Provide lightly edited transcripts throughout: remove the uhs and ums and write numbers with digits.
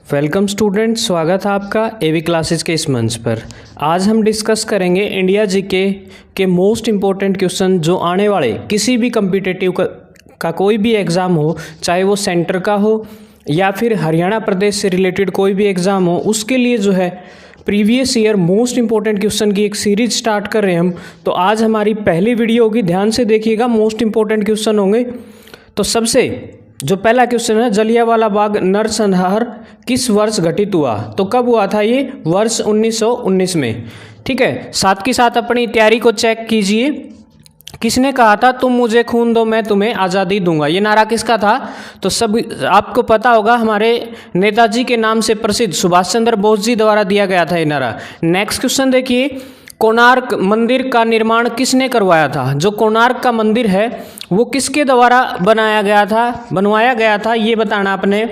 Welcome student, स्वागत है आपका एवी क्लासेस के इस मंच पर। आज हम डिस्कस करेंगे इंडिया जीके के मोस्ट इम्पोर्टेंट क्वेश्चन जो आने वाले किसी भी कम्पिटिटिव का कोई भी एग्ज़ाम हो, चाहे वो सेंटर का हो या फिर हरियाणा प्रदेश से रिलेटेड कोई भी एग्ज़ाम हो, उसके लिए जो है previous year most important question की एक सीरीज स्टार्ट कर रहे हैं हम। तो आज हमारी पहली वीडियो होगी, ध्यान से देखिएगा, मोस्ट इंपॉर्टेंट क्वेश्चन होंगे। तो सबसे जो पहला क्वेश्चन है, जलियांवाला बाग नरसंहार किस वर्ष घटित हुआ? तो कब हुआ था ये? वर्ष 1919 में। ठीक है, साथ के साथ अपनी तैयारी को चेक कीजिए। किसने कहा था तुम मुझे खून दो मैं तुम्हें आज़ादी दूंगा? ये नारा किसका था? तो सब आपको पता होगा, हमारे नेताजी के नाम से प्रसिद्ध सुभाष चंद्र बोस जी द्वारा दिया गया था ये नारा। नेक्स्ट क्वेश्चन देखिए, कोणार्क मंदिर का निर्माण किसने करवाया था? जो कोणार्क का मंदिर है वो किसके द्वारा बनवाया गया था, ये बताना आपने।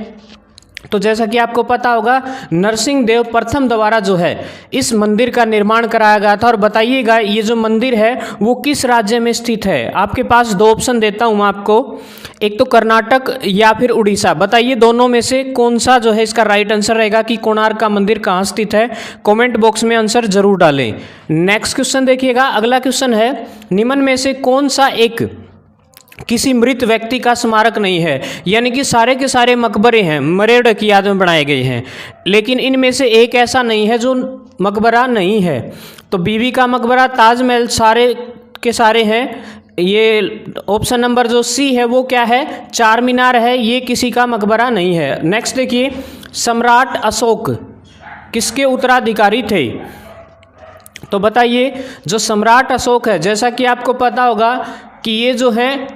तो जैसा कि आपको पता होगा, नरसिंह देव प्रथम द्वारा जो है इस मंदिर का निर्माण कराया गया था। और बताइएगा ये जो मंदिर है वो किस राज्य में स्थित है? आपके पास दो ऑप्शन देता हूँ मैं आपको, एक तो कर्नाटक या फिर उड़ीसा। बताइए दोनों में से कौन सा जो है इसका राइट आंसर रहेगा कि कोणार्क का मंदिर कहाँ स्थित है? कमेंट बॉक्स में आंसर जरूर डालें। नेक्स्ट क्वेश्चन देखिएगा, अगला क्वेश्चन है, निम्न में से कौन सा एक किसी मृत व्यक्ति का स्मारक नहीं है? यानी कि सारे के सारे मकबरे हैं, मरेड़ की याद में बनाए गए हैं, लेकिन इनमें से एक ऐसा नहीं है जो मकबरा नहीं है। तो बीबी का मकबरा, ताजमहल सारे के सारे हैं। ये ऑप्शन नंबर जो सी है वो क्या है? चार मीनार है, ये किसी का मकबरा नहीं है। नेक्स्ट देखिए, सम्राट अशोक किसके उत्तराधिकारी थे? तो बताइए जो सम्राट अशोक है, जैसा कि आपको पता होगा कि ये जो है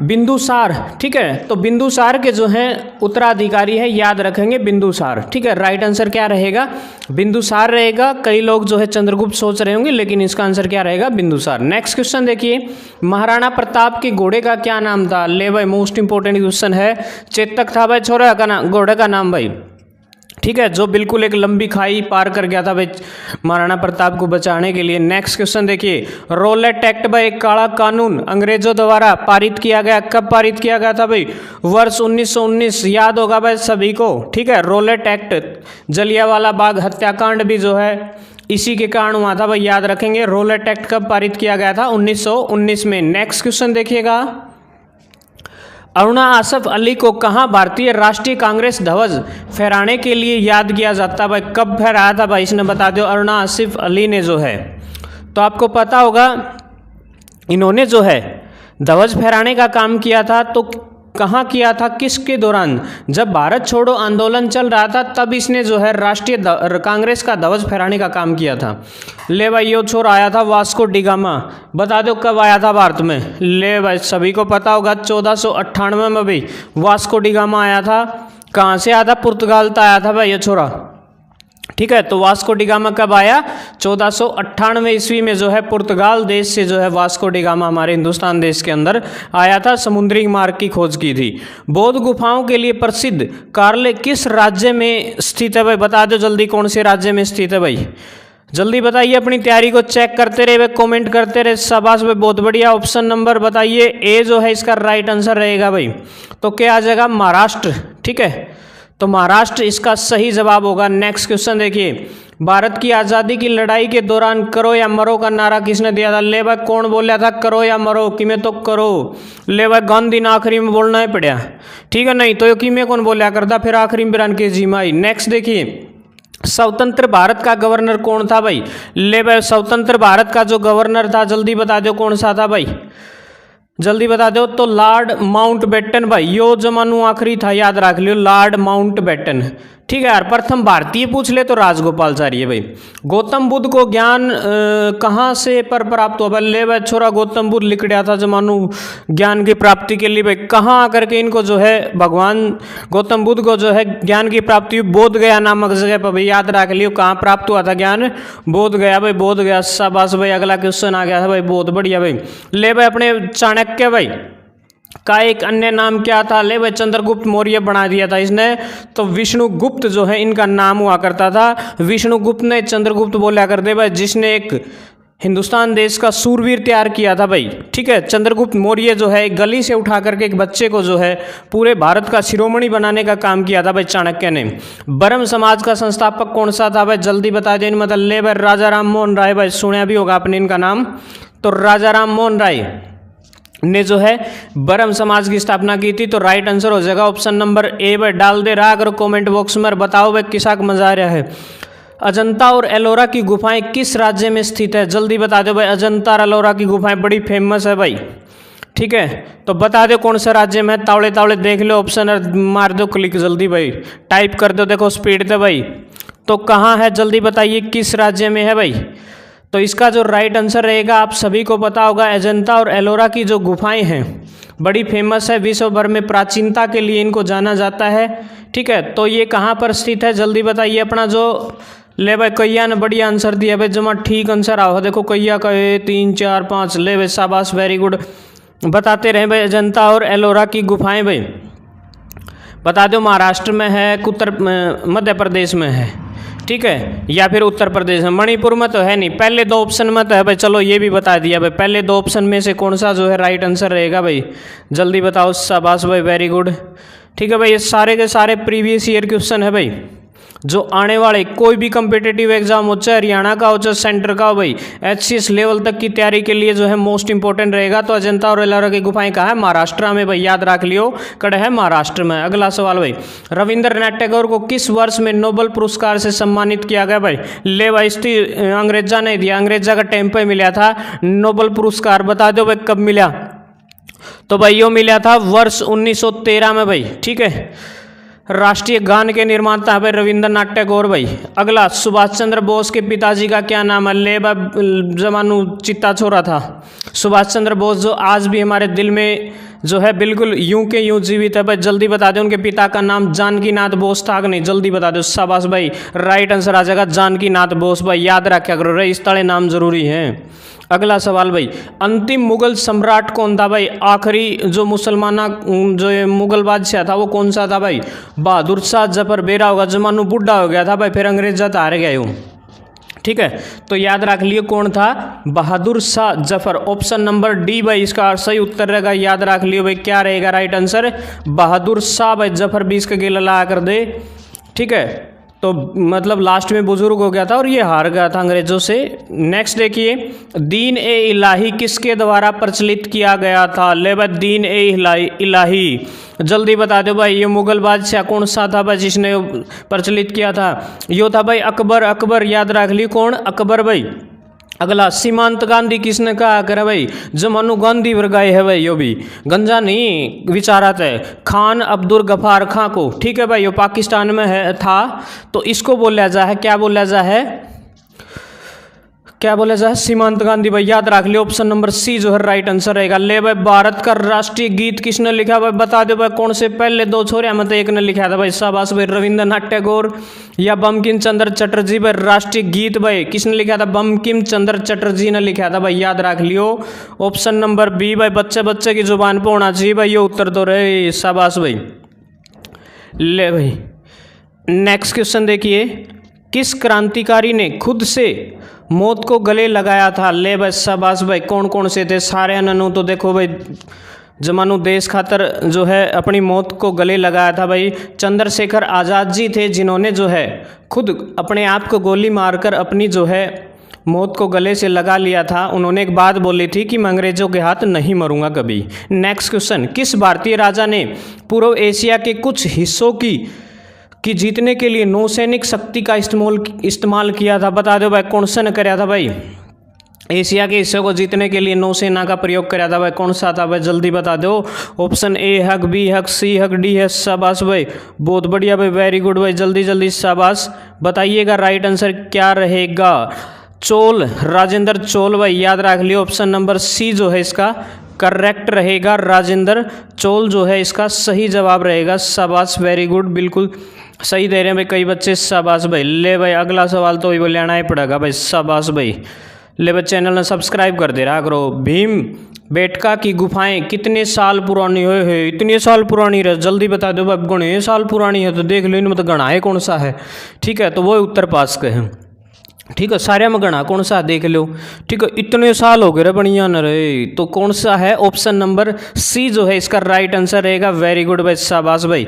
बिंदुसार, ठीक है, तो बिंदुसार के जो हैं उत्तराधिकारी है, याद रखेंगे बिंदुसार। ठीक है, राइट आंसर क्या रहेगा? बिंदुसार रहेगा। कई लोग जो है चंद्रगुप्त सोच रहे होंगे, लेकिन इसका आंसर क्या रहेगा? बिंदुसार। नेक्स्ट क्वेश्चन देखिए, महाराणा प्रताप के घोड़े का क्या नाम था? ले भाई, मोस्ट इंपॉर्टेंट क्वेश्चन है। चेतक था भाई छोरा का नाम, घोड़े का नाम भाई, ठीक है, जो बिल्कुल एक लंबी खाई पार कर गया था भाई महाराणा प्रताप को बचाने के लिए। नेक्स्ट क्वेश्चन देखिए, रोलेट एक्ट भाई, काला कानून अंग्रेजों द्वारा पारित किया गया, कब पारित किया गया था भाई? वर्ष 1919, याद होगा भाई सभी को। ठीक है, रोलेट एक्ट, जलियांवाला बाग हत्याकांड भी जो है इसी के कारण हुआ था भाई, याद रखेंगे। रोलेट एक्ट कब पारित किया गया था? 1919 में। नेक्स्ट क्वेश्चन देखिएगा, अरुणा आसफ अली को कहाँ भारतीय राष्ट्रीय कांग्रेस ध्वज फहराने के लिए याद किया जाता है भाई? कब फहराया था भाई, इसने बता दो। अरुणा आसिफ अली ने जो है, तो आपको पता होगा इन्होंने जो है ध्वज फहराने का काम किया था। तो कहाँ किया था, किसके दौरान? जब भारत छोड़ो आंदोलन चल रहा था तब इसने जो है राष्ट्रीय कांग्रेस का ध्वज फहराने का काम किया था। ले भाई, यो छोर आया था वास्को डिगामा, बता दो कब आया था भारत में? ले भाई, सभी को पता होगा 1498 में भाई वास्को डिगामा आया था। कहाँ से आया था? पुर्तगाल से आया था भाई ये छोरा। ठीक है, तो वास्को डिगामा कब आया? 1498 ईस्वी में जो है पुर्तगाल देश से जो है वास्को डिगामा हमारे हिंदुस्तान देश के अंदर आया था, समुद्री मार्ग की खोज की थी। बौद्ध गुफाओं के लिए प्रसिद्ध कार्ले किस राज्य में स्थित है भाई? बता दो जल्दी, कौन से राज्य में स्थित है भाई? जल्दी बताइए, अपनी तैयारी को चेक करते रहे, कमेंट करते रहे। शाबाश भाई, बहुत बढ़िया। ऑप्शन नंबर बताइए, ए जो है इसका राइट आंसर रहेगा भाई। तो क्या आ जाएगा? महाराष्ट्र। ठीक है, तो महाराष्ट्र इसका सही जवाब होगा। नेक्स्ट क्वेश्चन देखिए, भारत की आज़ादी की लड़ाई के दौरान करो या मरो का नारा किसने दिया था? ले भाई, कौन बोला था करो या मरो? कि में तो करो। ले भाई, गांधी ने आखिरी में बोलना ही पड़ा, ठीक है, नहीं तो कि में कौन बोला करता फिर आखिरी में बिरान के जी माई। नेक्स्ट देखिए, स्वतंत्र भारत का गवर्नर कौन था भाई? ले भाई, स्वतंत्र भारत का जो गवर्नर था, जल्दी बता दो कौन सा था भाई, जल्दी बता दो। तो लॉर्ड माउंटबेटन भाई, यो जमानू आखिरी था, याद रख लियो, लॉर्ड माउंटबेटन। ठीक है यार, प्रथम भारतीय पूछ ले तो राजगोपालचारी है भाई। गौतम बुद्ध को ज्ञान कहाँ से पर प्राप्त हुआ? ले भाई छोरा, गौतम बुद्ध लिख दिया था जमानू ज्ञान की प्राप्ति के लिए भाई। कहाँ आकर के इनको जो है भगवान गौतम बुद्ध को जो है ज्ञान की प्राप्ति हुई? बोध गया नामक जगह पर भाई, याद रख लियो। कहाँ प्राप्त हुआ था ज्ञान? बोध गया भाई, बोध गया। शाबाश भाई, अगला क्वेश्चन आ गया था भाई, बहुत बढ़िया भाई। ले भाई, अपने चाणक्य भाई का एक अन्य नाम क्या था? ले भाई, चंद्रगुप्त मौर्य बना दिया था इसने। तो विष्णुगुप्त जो है इनका नाम हुआ करता था। विष्णुगुप्त ने चंद्रगुप्त बोला करते भाई, जिसने एक हिंदुस्तान देश का सूरवीर तैयार किया था भाई। ठीक है, चंद्रगुप्त मौर्य जो है गली से उठा करके एक बच्चे को जो है पूरे भारत का शिरोमणि बनाने का काम किया था भाई चाणक्य ने। ब्रह्म समाज का संस्थापक कौन सा था भाई, जल्दी बता दें। मतलब ले भाई राजा राम मोहन राय भाई, सुना भी होगा आपने इनका नाम। तो राजा राम मोहन राय ने जो है ब्रह्म समाज की स्थापना की थी। तो राइट आंसर हो जाएगा ऑप्शन नंबर ए भाई। डाल दे रहा अगर कमेंट बॉक्स में, बताओ भाई किसा मजा आ रहा है। अजंता और एलोरा की गुफाएं किस राज्य में स्थित है, जल्दी बता दो भाई। अजंता और एलोरा की गुफाएं बड़ी फेमस है भाई। ठीक है, तो बता दो कौन सा राज्य में। तावड़े तावड़े देख लो ऑप्शन और मार दो क्लिक जल्दी भाई, टाइप कर दो, देखो स्पीड से भाई। तो कहाँ है जल्दी बताइए, किस राज्य में है भाई। तो इसका जो राइट आंसर रहेगा आप सभी को पता होगा, अजंता और एलोरा की जो गुफाएं हैं बड़ी फेमस है, विश्व भर में प्राचीनता के लिए इनको जाना जाता है। ठीक है, तो ये कहाँ पर स्थित है जल्दी बताइए। अपना जो ले भाई कैया ने बढ़िया आंसर दिया भाई, जमा ठीक आंसर आओ। देखो कैया का 3 4 5 ले भाई, शाबाश वेरी गुड। बताते रहे भाई, अजंता और एलोरा की गुफाएं भाई बता दो महाराष्ट्र में है, मध्य प्रदेश में है, ठीक है, या फिर उत्तर प्रदेश में। मणिपुर में तो है नहीं, पहले दो ऑप्शन में तो है भाई। चलो ये भी बता दिया भाई, पहले दो ऑप्शन में से कौन सा जो है राइट आंसर रहेगा भाई, जल्दी बताओ। शाबाश भाई वेरी गुड। ठीक है भाई, ये सारे के सारे प्रीवियस ईयर क्वेश्चन है भाई, जो आने वाले कोई भी कम्पिटेटिव एग्जाम हो, चाहे हरियाणा का हो चाहे सेंटर का हो भाई, HCS लेवल तक की तैयारी के लिए जो है मोस्ट इंपॉर्टेंट रहेगा। तो अजंता और एलोरा की गुफाएं कहाँ है, महाराष्ट्र में भाई, याद रख लियो कड़ है महाराष्ट्र में। अगला सवाल भाई, रविंद्रनाथ टैगोर को किस वर्ष में नोबेल पुरस्कार से सम्मानित किया गया भाई। ले भाई, अंग्रेजा ने दिया, अंग्रेजा का टाइम पे मिला था नोबेल पुरस्कार, बता दो भाई कब मिला। तो भाई यो मिला था वर्ष 1913 में भाई। ठीक है, राष्ट्रीय गान के निर्माता है भाई रविंद्रनाथ टैगोर भाई। अगला, सुभाष चंद्र बोस के पिताजी का क्या नाम है। ले जमानू चित्ता छोरा था सुभाष चंद्र बोस, जो आज भी हमारे दिल में जो है बिल्कुल यूं के यूं जीवित है भाई। जल्दी बता दो उनके पिता का नाम जानकी नाथ बोस था कि नहीं, जल्दी बता दो। शाबाश भाई, राइट आंसर आ जाएगा जानकी नाथ बोस भाई, याद रखा करो रे, इस तरह नाम जरूरी है। अगला सवाल भाई, अंतिम मुगल सम्राट कौन था भाई। आखिरी जो मुसलमाना जो मुगल बादशाह था वो कौन सा था भाई। बहादुर शाह जफर, बेरा होगा जमानू बुढ़ा हो गया था भाई, फिर अंग्रेज हार गए हूँ। ठीक है, तो याद रख लिए कौन था, Bahadur Shah Zafar. Option number D भाई इसका सही उत्तर रहेगा, याद रख लियो भाई क्या रहेगा राइट आंसर, बहादुर शाह भाई जफर। 20 का गेला ला कर दे। ठीक है, तो मतलब लास्ट में बुजुर्ग हो गया था और ये हार गया था अंग्रेजों से। नेक्स्ट देखिए, दीन ए इलाही किसके द्वारा प्रचलित किया गया था। ले भाई, दीन ए इलाही जल्दी बता दो भाई, ये मुगल बादशाह कौन सा था भाई जिसने प्रचलित किया था। यो था भाई अकबर। अकबर याद रख ली, कौन, अकबर भाई। अगला, सीमांत गांधी किसने कहा करे भाई, जमानू गांधी वर्गाए है भाई, यो भी गंजा नहीं विचारात है, खान अब्दुल गफार खां को। ठीक है भाई, यो पाकिस्तान में है था, तो इसको बोला जा है, क्या बोला जा है, क्या बोला जाए, सीमांत गांधी भाई, याद रख लियो। ऑप्शन नंबर सी जो है राइट आंसर रहेगा। ले भाई, भारत का राष्ट्रीय गीत किसने लिखा भाई, बता दो भाई कौन से पहले दो छोरे में तो एक ने लिखा था भाई। शाबाश भाई, रविंद्रनाथ टैगोर या बंकिम चंद्र चटर्जी भाई। राष्ट्रीय गीत भाई किसने लिखा था, बंकिम चंद्र चटर्जी ने लिखा था भाई, याद रख लियो। ऑप्शन नंबर बी भाई, बच्चे बच्चे की जुबान पर होना चाहिए भाई, ये उत्तर तो रहे। शाबाश भाई। ले भाई, नेक्स्ट क्वेश्चन देखिए, किस क्रांतिकारी ने खुद से मौत को गले लगाया था। ले भाई, शाबाश भाई, कौन कौन से थे, सारे अननु तो देखो भाई, जमानू देश खातर जो है अपनी मौत को गले लगाया था भाई। चंद्रशेखर आज़ाद जी थे जिन्होंने जो है खुद अपने आप को गोली मारकर अपनी जो है मौत को गले से लगा लिया था। उन्होंने एक बात बोली थी कि मैं अंग्रेजों के हाथ नहीं मरूंगा कभी। नेक्स्ट क्वेश्चन, किस भारतीय राजा ने पूर्व एशिया के कुछ हिस्सों की जीतने के लिए नौसैनिक शक्ति का इस्तेमाल किया था। बता दो भाई, कौन सा ने कराया था भाई, एशिया के हिस्सों को जीतने के लिए नौसेना का प्रयोग कराया था भाई, कौन सा था भाई, जल्दी बता दो। ऑप्शन ए हक, बी हक, सी हक, डी है। शाबाश भाई, बहुत बढ़िया भाई, वेरी गुड भाई, जल्दी जल्दी शाबाश। बताइएगा राइट आंसर क्या रहेगा। चोल, राजेंद्र चोल भाई, याद रख लियो। ऑप्शन नंबर सी जो है इसका करेक्ट रहेगा, राजेंद्र चोल जो है इसका सही जवाब रहेगा। शाबाश, वेरी गुड, बिल्कुल सही दे रहे हैं भाई कई बच्चे। शाबाश भाई। ले भाई, अगला सवाल तो वही लेना ही पड़ेगा भाई। शाबाश भाई। ले भाई, चैनल ने सब्सक्राइब कर दे रहा करो। भीम बेटका की गुफाएं कितने साल पुरानी है, इतने साल पुरानी रहे, जल्दी बता दो भाई। गणे साल पुरानी है तो देख लो, इनमें तो गणा है कौन सा है। ठीक है, तो वो उत्तर पास के हैं। ठीक है, सारे में गणा कौन सा देख लो। ठीक है, इतने साल हो गए रे बढ़िया न रे, तो कौन सा है? ऑप्शन नंबर सी जो है इसका राइट आंसर रहेगा। वेरी गुड भाई, शाबाश भाई।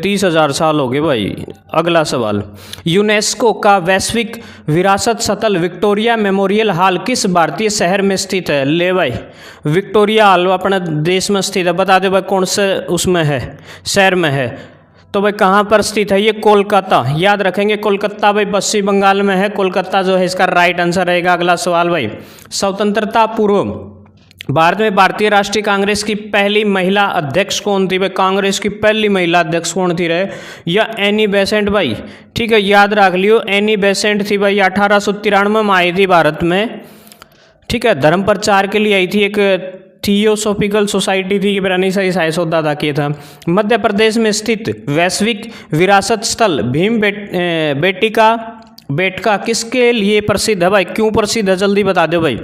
30,000 साल हो गए भाई। अगला सवाल, यूनेस्को का वैश्विक विरासत स्थल विक्टोरिया मेमोरियल हॉल किस भारतीय शहर में स्थित है? ले भाई, विक्टोरिया हॉल अपने देश में स्थित है, बता दो भाई कौन से उसमें है, शहर में है? तो भाई कहाँ पर स्थित है ये? कोलकाता, याद रखेंगे कोलकाता भाई, पश्चिम बंगाल में है कोलकाता जो है इसका राइट आंसर रहेगा। अगला सवाल भाई, स्वतंत्रता पूर्व भारत में भारतीय राष्ट्रीय कांग्रेस की पहली महिला अध्यक्ष कौन थी भाई? कांग्रेस की पहली महिला अध्यक्ष कौन थी रहे? या एनी बेसेंट भाई? ठीक है, याद रख लियो, एनी बेसेंट थी भाई। 1893 में आई थी भारत में। ठीक है, धर्म प्रचार के लिए आई थी, एक थियोसॉफिकल सोसाइटी थी कि नहीं सही साइस होता था कि था। मध्य प्रदेश में स्थित वैश्विक विरासत स्थल भीम बेटका किसके लिए प्रसिद्ध है भाई? क्यों प्रसिद्ध है जल्दी बता दो भाई।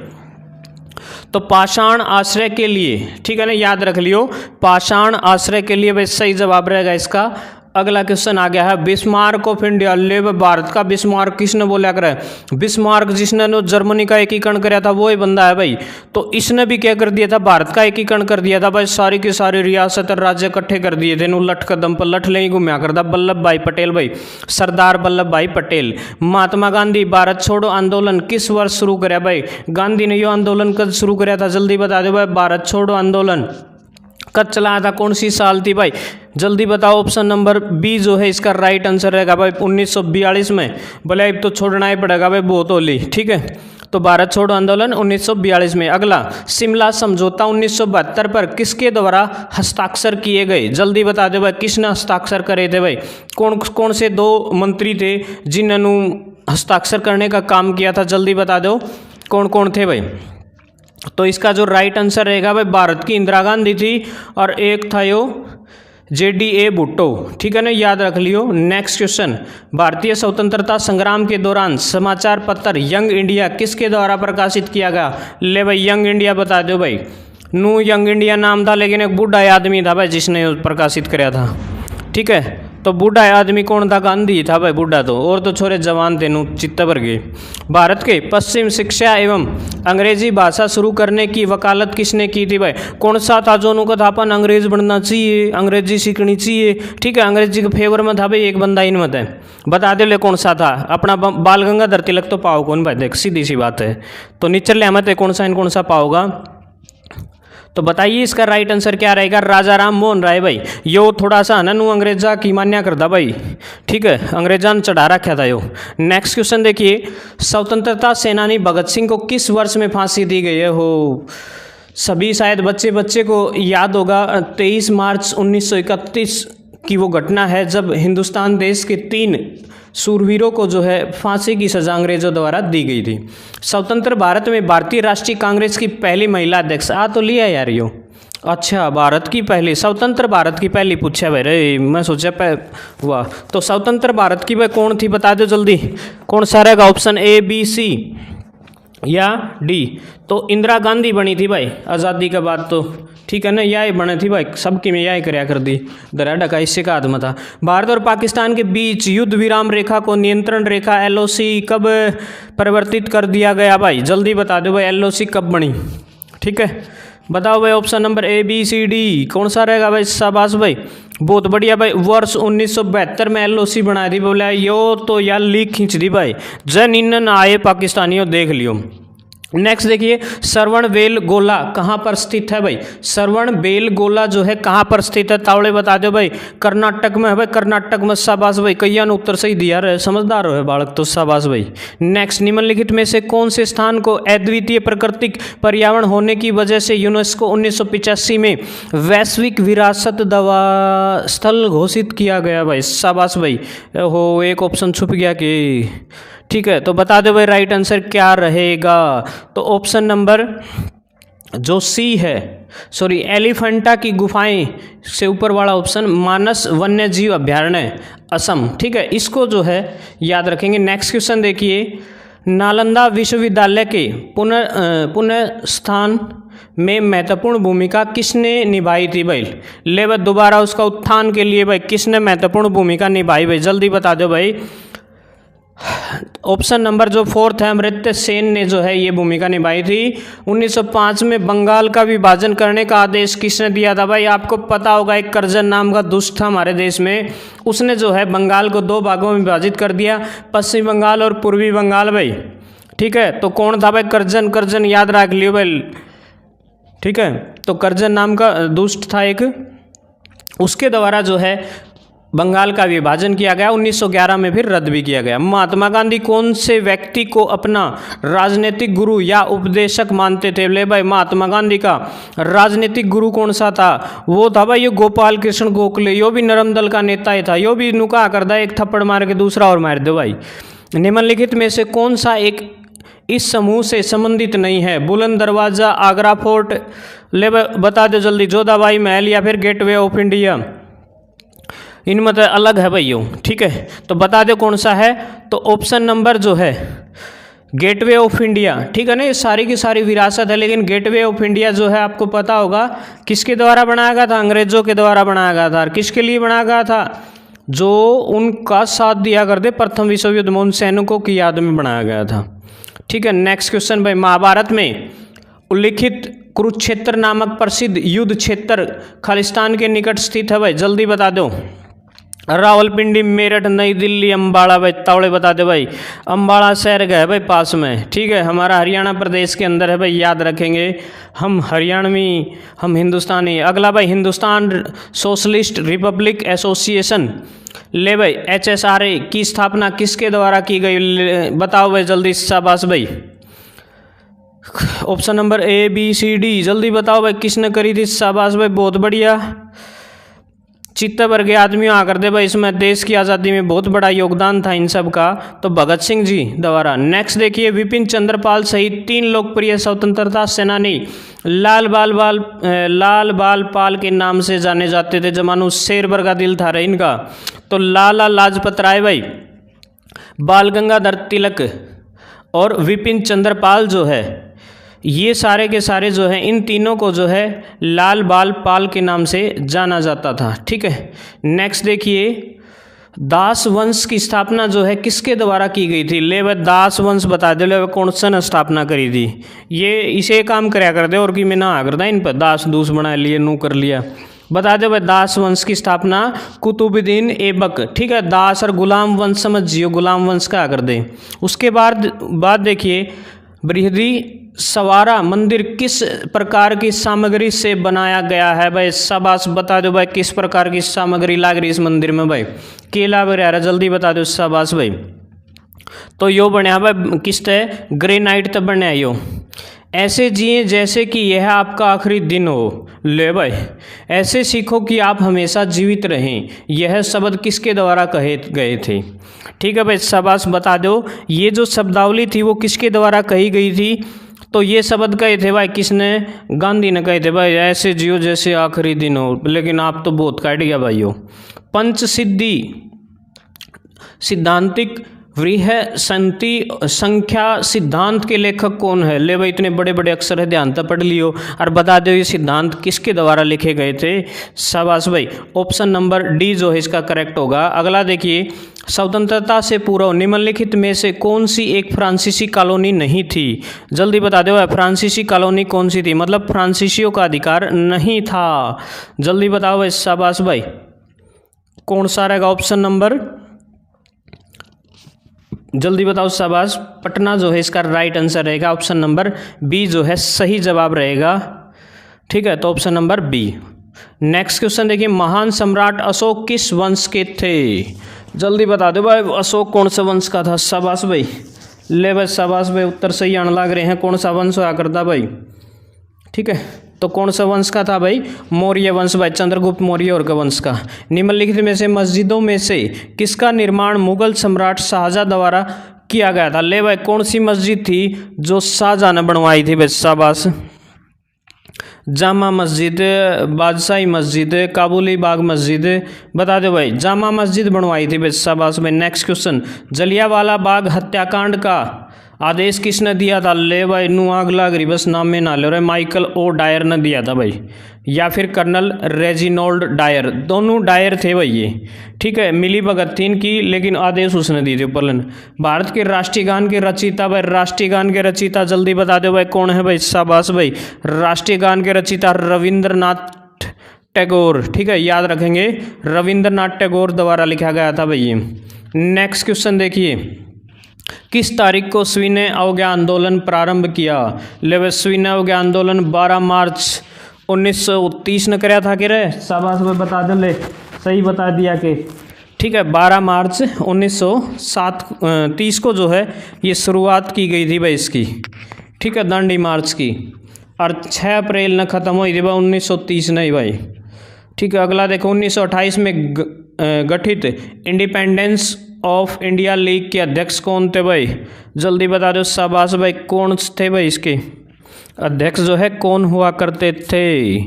तो पाषाण आश्रय के लिए, ठीक है ना, याद रख लियो, पाषाण आश्रय के लिए भाई सही जवाब रहेगा इसका। अगला क्वेश्चन आ गया है, बिस्मार्क ऑफ इंडिया। ले भारत का बिस्मार्क किसने बोला करे? बिस्मार्क जिसने नो जर्मनी का एकीकरण कराया था वो ही बंदा है भाई। तो इसने भी क्या कर दिया था? भारत का एकीकरण कर दिया था भाई, सारी की सारी रियासत और राज्य इकट्ठे कर दिए थे। नो लठ कदम पर लठ ले घूमया करता वल्लभ भाई पटेल भाई, सरदार वल्लभ भाई पटेल। महात्मा गांधी भारत छोड़ो आंदोलन किस वर्ष शुरू कराया भाई? गांधी ने यो आंदोलन कब शुरू कराया था जल्दी बता दो भाई। भारत छोड़ो आंदोलन कब चलाया था, कौन सी साल थी भाई? जल्दी बताओ। ऑप्शन नंबर बी जो है इसका राइट आंसर रहेगा भाई 1942 में। बोले अब तो छोड़ना ही पड़ेगा भाई, बहुत होली। ठीक है, तो भारत छोड़ो आंदोलन 1942 में। अगला, शिमला समझौता 1972 पर किसके द्वारा हस्ताक्षर किए गए? जल्दी बता दो भाई, किसने हस्ताक्षर करे थे भाई? कौन कौन से दो मंत्री थे जिन्होंने हस्ताक्षर करने का काम किया था? जल्दी बता दो कौन कौन थे भाई। तो इसका जो राइट आंसर रहेगा भाई, भारत की इंदिरा गांधी थी और एक था यो JDA भुट्टो। ठीक है ना, याद रख लियो। नेक्स्ट क्वेश्चन, भारतीय स्वतंत्रता संग्राम के दौरान समाचार पत्र यंग इंडिया किसके द्वारा प्रकाशित किया गया? ले भाई, यंग इंडिया बता दो भाई। नू यंग इंडिया नाम था, लेकिन एक बूढ़ा आदमी था भाई जिसने प्रकाशित कराया था। ठीक है, तो बूढ़ा आदमी कौन था? गांधी था भाई बूढ़ा तो, और तो छोरे जवान थे नू चित्त भर गए। भारत के पश्चिम शिक्षा एवं अंग्रेजी भाषा शुरू करने की वकालत किसने की थी भाई? कौन सा था जो उनको था अपन अंग्रेज बनना चाहिए, अंग्रेजी सीखनी चाहिए? ठीक है, अंग्रेजी के फेवर में था भाई एक बंदा इन मत है, बता दे ले कौन सा था? अपना बाल गंगाधर तिलक तो पाओ कौन भाई? देख सीधी सी बात है, तो निचले अहमद है कौन सा इन कौन सा पाओगा? तो बताइए इसका राइट आंसर क्या रहेगा? राजा राम मोहन राय भाई। यो थोड़ा सा ना नू अंग्रेजा की मान्या करता भाई। ठीक है, अंग्रेजा ने चढ़ा रखा था यो। नेक्स्ट क्वेश्चन देखिए, स्वतंत्रता सेनानी भगत सिंह को किस वर्ष में फांसी दी गई है? हो सभी शायद बच्चे बच्चे को याद होगा, 23 मार्च 1931 की वो घटना है जब हिंदुस्तान देश के 3 सूरवीरों को जो है फांसी की सजा अंग्रेजों द्वारा दी गई थी। स्वतंत्र भारत में भारतीय राष्ट्रीय कांग्रेस की पहली महिला अध्यक्ष आ तो लिया यार यो। अच्छा, भारत की पहली, स्वतंत्र भारत की पहली पूछा भाई रे, मैं सोचा वाह। तो स्वतंत्र भारत की भाई कौन थी बता दो जल्दी, कौन सा रहेगा? ऑप्शन A, B, C या D? तो इंदिरा गांधी बनी थी भाई आज़ादी के बाद तो। ठीक है ना, यही बने थी भाई, सबकी में यही कराया कर दी। दरा ढका इससे का आदम था। भारत और पाकिस्तान के बीच युद्ध विराम रेखा को नियंत्रण रेखा LOC कब परिवर्तित कर दिया गया भाई? जल्दी बता दो भाई, LOC कब बनी? ठीक है, बताओ भाई। Option number A, B, C, D कौन सा रहेगा भाई? शाबाश भाई, बहुत बढ़िया भाई। वर्ष 1972 में LOC बनाई थी। बोला यो तो यार लीक खींच दी भाई, जन इन आए पाकिस्तानियों, देख लियो। नेक्स्ट देखिए, श्रवण बेलगोला कहाँ पर स्थित है भाई? श्रवण बेलगोला जो है कहाँ पर स्थित है? तावड़े बता दो भाई। कर्नाटक में है भाई, कर्नाटक में। शाबाश भाई, कईया ने उत्तर सही दिया रहे, समझदार हो बालक तो, शाबाश भाई। नेक्स्ट, निम्नलिखित में से कौन से स्थान को अद्वितीय प्राकृतिक पर्यावरण होने की वजह से यूनेस्को 1985 में वैश्विक विरासत स्थल घोषित किया गया भाई? शाबाश भाई। हो, एक ऑप्शन छुप गया कि। ठीक है, तो बता दो भाई राइट आंसर क्या रहेगा? तो ऑप्शन नंबर जो C है, सॉरी, एलिफेंटा की गुफाएं से ऊपर वाला ऑप्शन, मानस वन्य जीव अभ्यारण्य असम। ठीक है, इसको जो है याद रखेंगे। नेक्स्ट क्वेश्चन देखिए, नालंदा विश्वविद्यालय के पुनर्स्थान में महत्वपूर्ण भूमिका किसने निभाई थी भाई? ले भाई, दोबारा उसका उत्थान के लिए भाई किसने महत्वपूर्ण भूमिका निभाई भाई? जल्दी बता दो भाई। ऑप्शन नंबर जो 4 है अमर्त्य सेन ने जो है ये भूमिका निभाई थी। 1905 में बंगाल का विभाजन करने का आदेश किसने दिया था भाई? आपको पता होगा, एक कर्जन नाम का दुष्ट था हमारे देश में, उसने जो है बंगाल को 2 भागों में विभाजित कर दिया, पश्चिम बंगाल और पूर्वी बंगाल भाई। ठीक है, तो कौन था भाई? कर्जन। कर्जन याद रख लियो भाई। ठीक है, तो कर्जन नाम का दुष्ट था एक, उसके द्वारा जो है बंगाल का विभाजन किया गया। 1911 में फिर रद्द भी किया गया। महात्मा गांधी कौन से व्यक्ति को अपना राजनीतिक गुरु या उपदेशक मानते थे? ले भाई, महात्मा गांधी का राजनीतिक गुरु कौन सा था? वो था भाई ये गोपाल कृष्ण गोखले। यो भी नरम दल का नेता ही था। यो भी नुका करदा एक थप्पड़ मार के दूसरा और मार दो भाई। निम्नलिखित में से कौन सा एक इस समूह से संबंधित नहीं है? बुलंद दरवाजा, आगरा फोर्ट, ले बता दो जल्दी। जोधाबाई महल या फिर गेटवे ऑफ इंडिया? इनमें तो अलग है भाइयों। ठीक है, तो बता दो कौन सा है। तो ऑप्शन नंबर जो है गेटवे ऑफ इंडिया। ठीक है ना, ये सारी की सारी विरासत है, लेकिन गेटवे ऑफ इंडिया जो है आपको पता होगा किसके द्वारा बनाया गया था? अंग्रेजों के द्वारा बनाया गया था। और किसके लिए बनाया गया था? जो उनका साथ दिया करते प्रथम विश्व युद्ध में, उन सैनिकों की याद में बनाया गया था। ठीक है, नेक्स्ट क्वेश्चन भाई। महाभारत में उल्लिखित कुरुक्षेत्र नामक प्रसिद्ध युद्ध क्षेत्र खालिस्तान के निकट स्थित है भाई? जल्दी बता दो। रावलपिंडी, मेरठ, नई दिल्ली, अम्बाड़ा भाई? तावड़े बता दे भाई। अम्बाड़ा शहर का है भाई पास में। ठीक है, हमारा हरियाणा प्रदेश के अंदर है भाई, याद रखेंगे। हम हरियाणवी, हम हिंदुस्तानी। अगला भाई, हिंदुस्तान सोशलिस्ट रिपब्लिक एसोसिएशन, ले भाई HSRA की स्थापना किसके द्वारा की गई? बताओ भाई जल्दी, शाबाश भाई। Option number A B C D, जल्दी बताओ भाई किसने करी थी? शाबाश भाई, बहुत बढ़िया। चित्त वर्गीय आदमियों आकर दे भाई, इसमें देश की आज़ादी में बहुत बड़ा योगदान था इन सब का, तो भगत सिंह जी द्वारा। नेक्स्ट देखिए, विपिन चंद्र पाल सहित 3 लोकप्रिय स्वतंत्रता सेनानी लाल बाल पाल के नाम से जाने जाते थे। जमानू शेरवर का दिल था रे इनका। तो लाला लाजपत राय भाई, बाल गंगाधर तिलक और विपिन चंद्र पाल जो है, ये सारे के सारे जो है, इन तीनों को जो है लाल बाल पाल के नाम से जाना जाता था। ठीक है, नेक्स्ट देखिए, दास वंश की स्थापना जो है किसके द्वारा की गई थी? ले भाई दास वंश बता दे, ले कौन सा ने स्थापना करी थी? ये इसे काम कराया कर दे, और कि मैं ना करता इन पर दास दूस बना लिए, नू कर लिया। बता दे भाई, दास वंश की स्थापना कुतुबुद्दीन ऐबक। ठीक है, दास और गुलाम वंश समझियो, गुलाम वंश का कर दे। उसके बाद देखिए, बृहदी सवारा मंदिर किस प्रकार की सामग्री से बनाया गया है भाई? शाबाश, बता दो भाई किस प्रकार की सामग्री लाग रही इस मंदिर में भाई? केला वगैरह, जल्दी बता दो। शाबाश भाई। तो यो बनया भाई किस्त है? ग्रेनाइट तो बनया यो। ऐसे जिए जैसे कि यह आपका आखिरी दिन हो। ले भाई, ऐसे सीखो कि आप हमेशा जीवित रहें। यह शब्द किसके द्वारा कहे गए थे? ठीक है भाई, शाबाश, बता दो। ये जो शब्दावली थी वो किसके द्वारा कही गई थी? तो ये शब्द कहे थे भाई किसने? गांधी ने कहे थे भाई, ऐसे जियो जैसे आखिरी दिन हो। लेकिन आप तो बहुत काट गया भाइयों। पंचसिद्धि सिद्धांतिक वृहत संख्या सिद्धांत के लेखक कौन है? ले भाई, इतने बड़े बड़े अक्षर है, ध्यान तक पढ़ लियो और बता दो ये सिद्धांत किसके द्वारा लिखे गए थे? शाबाश भाई, ऑप्शन नंबर D जो है इसका करेक्ट होगा। अगला देखिए, स्वतंत्रता से पूर्व निम्नलिखित में से कौन सी एक फ्रांसीसी कॉलोनी नहीं थी? जल्दी बता दो, फ्रांसीसी कॉलोनी कौन सी थी? मतलब फ्रांसीसियों का अधिकार नहीं था। जल्दी बताओ भाई, शाबाश भाई, कौन सा रहेगा ऑप्शन नंबर? जल्दी बताओ, शाबाश। पटना जो है इसका राइट आंसर रहेगा। ऑप्शन नंबर B जो है सही जवाब रहेगा। ठीक है, तो option number B। Next question देखिए, महान सम्राट अशोक किस वंश के थे? जल्दी बता दो भाई, अशोक कौन सा वंश का था? शाबाश भाई, ले भाई शाबाश भाई, उत्तर सही आने लग रहे हैं। कौन सा वंश हुआ करता भाई? ठीक है, तो कौन सा वंश का था भाई? मौर्य वंश भाई, चंद्रगुप्त मौर्य और का वंश का। निम्नलिखित में से मस्जिदों में से किसका निर्माण मुगल सम्राट शाहजहां द्वारा किया गया था? ले भाई, कौन सी मस्जिद थी जो शाहजहां ने बनवाई थी भाई? शाबाश। जामा मस्जिद, बादशाही मस्जिद, काबुली बाग मस्जिद, बता दो भाई। जामा मस्जिद बनवाई थी भाई, शाबाश भाई। नेक्स्ट क्वेश्चन, जलियांवाला बाग हत्याकांड का आदेश किसने दिया था? ले भाई नू आग लाग रही, बस नाम में ना ले रहे, माइकल ओ डायर ने दिया था भाई, या फिर कर्नल रेजिनोल्ड डायर, दोनों डायर थे भाई ये। ठीक है, मिली भगत थी इनकी, लेकिन आदेश उसने दिए थे ऊपर। भारत के राष्ट्रीय गान के रचयिता भाई, राष्ट्रीय गान के रचयिता जल्दी बता दो भाई कौन है भाई? शाबाश भाई, राष्ट्रीय गान के रचयिता रविंद्रनाथ टैगोर। ठीक है, याद रखेंगे, रविंद्रनाथ टैगोर द्वारा लिखा गया था भाई ये। नेक्स्ट क्वेश्चन देखिए, किस तारीख को सविनय अवज्ञा आंदोलन प्रारंभ किया? ले सविनय अवज्ञा आंदोलन 12 मार्च 1930 ने कराया था कि रे? शाबाश भाई, बता दो, ले सही बता दिया कि ठीक है, 12 मार्च 1930 को जो है ये शुरुआत की गई थी भाई इसकी। ठीक है, दांडी मार्च की, और 6 अप्रैल न ख़त्म हुई थी भाई 1930 नहीं भाई। ठीक है, अगला देखो, 1928 में गठित इंडिपेंडेंस ऑफ इंडिया लीग के अध्यक्ष कौन थे भाई? जल्दी बता दो, शाबाश भाई, कौन थे भाई इसके अध्यक्ष जो है, कौन हुआ करते थे?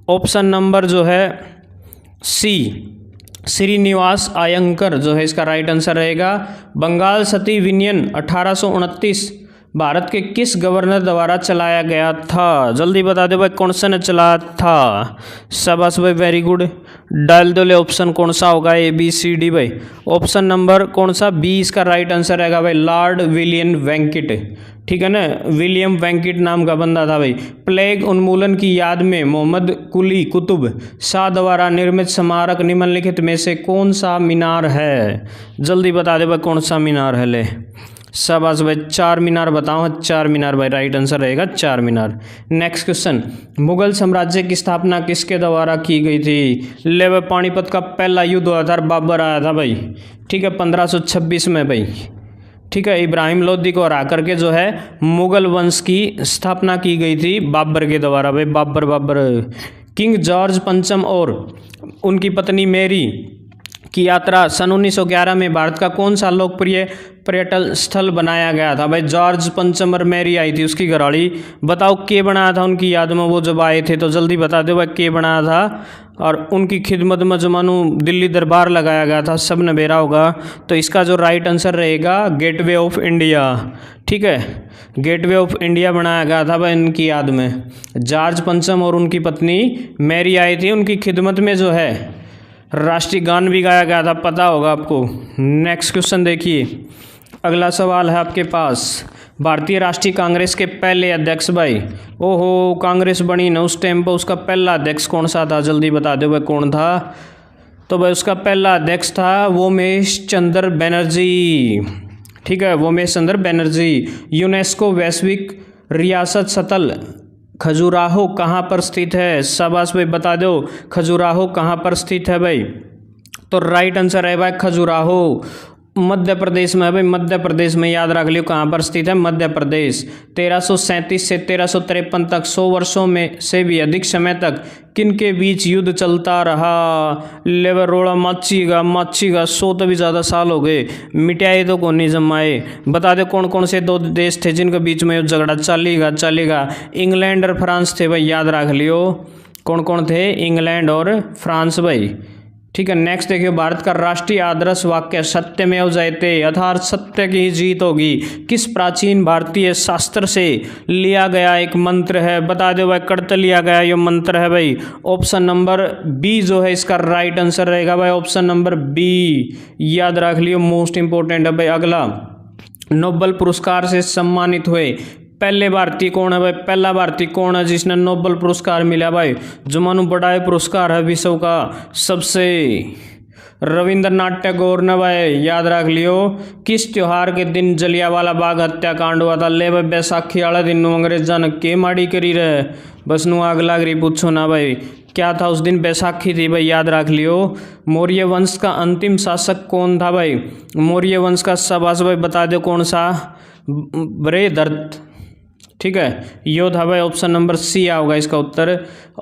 ऑप्शन नंबर जो है सी, श्रीनिवास अयंकर जो है इसका राइट आंसर रहेगा। बंगाल सती विनियन 1829 भारत के किस गवर्नर द्वारा चलाया गया था? जल्दी बता दो भाई, कौन सा ने चलाया था? शाबाश भाई, वेरी गुड, डाल दो ले ऑप्शन कौन सा होगा? ए बी सी डी भाई, ऑप्शन नंबर कौन सा? बी इसका राइट आंसर रहेगा भाई, लॉर्ड विलियम वेंकिट। ठीक है ना, विलियम वेंकिट नाम का बंदा था भाई। प्लेग उन्मूलन की याद में मोहम्मद कुली कुतुब शाह द्वारा निर्मित स्मारक निम्नलिखित में से कौन सा मीनार है? जल्दी बता दे भाई, कौन सा मीनार है? ले शाबाश भाई, 4 मीनार बताओ। 4 मीनार भाई, राइट आंसर रहेगा 4 मीनार। नेक्स्ट क्वेश्चन, मुगल साम्राज्य की स्थापना किसके द्वारा की गई थी? ले भाई, पानीपत का पहला युद्ध हुआ था, बाबर आया था भाई। ठीक है, 1526 में भाई। ठीक है, इब्राहिम लोदी को हरा करके जो है मुगल वंश की स्थापना की गई थी बाबर के द्वारा भाई। बाबर किंग जॉर्ज पंचम और उनकी पत्नी मैरी की यात्रा सन 1911 में भारत का कौन सा लोकप्रिय पर्यटन स्थल बनाया गया था भाई? जॉर्ज पंचम और मैरी आई थी उसकी घरवाली, बताओ के बनाया था उनकी याद में वो जब आए थे? तो जल्दी बता दो भाई, के बनाया था, और उनकी खिदमत में जो मानो दिल्ली दरबार लगाया गया था, सब ने बेरा होगा। तो इसका जो राइट आंसर रहेगा गेटवे ऑफ इंडिया। ठीक है, गेटवे ऑफ इंडिया बनाया गया था भाई उनकी याद में। जॉर्ज पंचम और उनकी पत्नी मैरी आई थी, उनकी खिदमत में जो है राष्ट्रीय गान भी गाया गया था, पता होगा आपको। नेक्स्ट क्वेश्चन देखिए, अगला सवाल है आपके पास, भारतीय राष्ट्रीय कांग्रेस के पहले अध्यक्ष भाई, ओहो कांग्रेस बनी ना उस टाइम पर, उसका पहला अध्यक्ष कौन सा था? जल्दी बता दो भाई, कौन था? तो भाई उसका पहला अध्यक्ष था वोमेश चंद्र बनर्जी। ठीक है, वोमेश चंद्र बनर्जी। यूनेस्को वैश्विक रियासत सतल खजुराहो कहाँ पर स्थित है? शाबाश भाई, बता दो खजुराहो कहाँ पर स्थित है भाई? तो राइट आंसर है भाई खजुराहो, मध्य प्रदेश में है भाई। मध्य प्रदेश में, याद रख लियो कहाँ पर स्थित है, मध्य प्रदेश। 1337 से 1353 तक 100 वर्षों में से भी अधिक समय तक किनके बीच युद्ध चलता रहा? लेवर रोड़ा माचीगा 100 तो भी ज़्यादा साल हो गए, मिटाए तो कौन नहीं जमाए? बता दे कौन कौन से 2 देश थे जिनके बीच में युद्ध झगड़ा चलेगा? इंग्लैंड और फ्रांस थे भाई, याद रख लियो कौन कौन थे, इंग्लैंड और फ्रांस भाई। ठीक है, नेक्स्ट देखिए, भारत का राष्ट्रीय आदर्श वाक्य सत्यमेव जयते अर्थात सत्य की जीत होगी किस प्राचीन भारतीय शास्त्र से लिया गया एक मंत्र है? बता दो भाई, कड़त लिया गया ये मंत्र है भाई। ऑप्शन नंबर बी जो है इसका राइट आंसर रहेगा भाई, ऑप्शन नंबर बी, याद रख लियो, मोस्ट इंपोर्टेंट है भाई। अगला, नोबेल पुरस्कार से सम्मानित हुए पहले भारतीय कौन है भाई? पहला भारतीय कौन है जिसने नोबेल पुरस्कार मिला भाई? जो मानो बड़ा पुरस्कार है विश्व का सबसे, रविंद्रनाथ टैगोर ने भाई, याद रख लियो। किस त्योहार के दिन जलियांवाला बाग हत्याकांड हुआ था? ले भाई, बैसाखी वाले दिन अंग्रेजा ने के माड़ी करी रहे, बस नु आग लाग रही, पूछो ना भाई क्या था उस दिन, बैसाखी थी भाई, याद रख लियो। मौर्य वंश का अंतिम शासक कौन था भाई? मौर्य वंश का, शाबाश भाई, बता दो कौन सा? बृहदर्थ। ठीक है, यो था भाई, ऑप्शन नंबर सी होगा इसका उत्तर।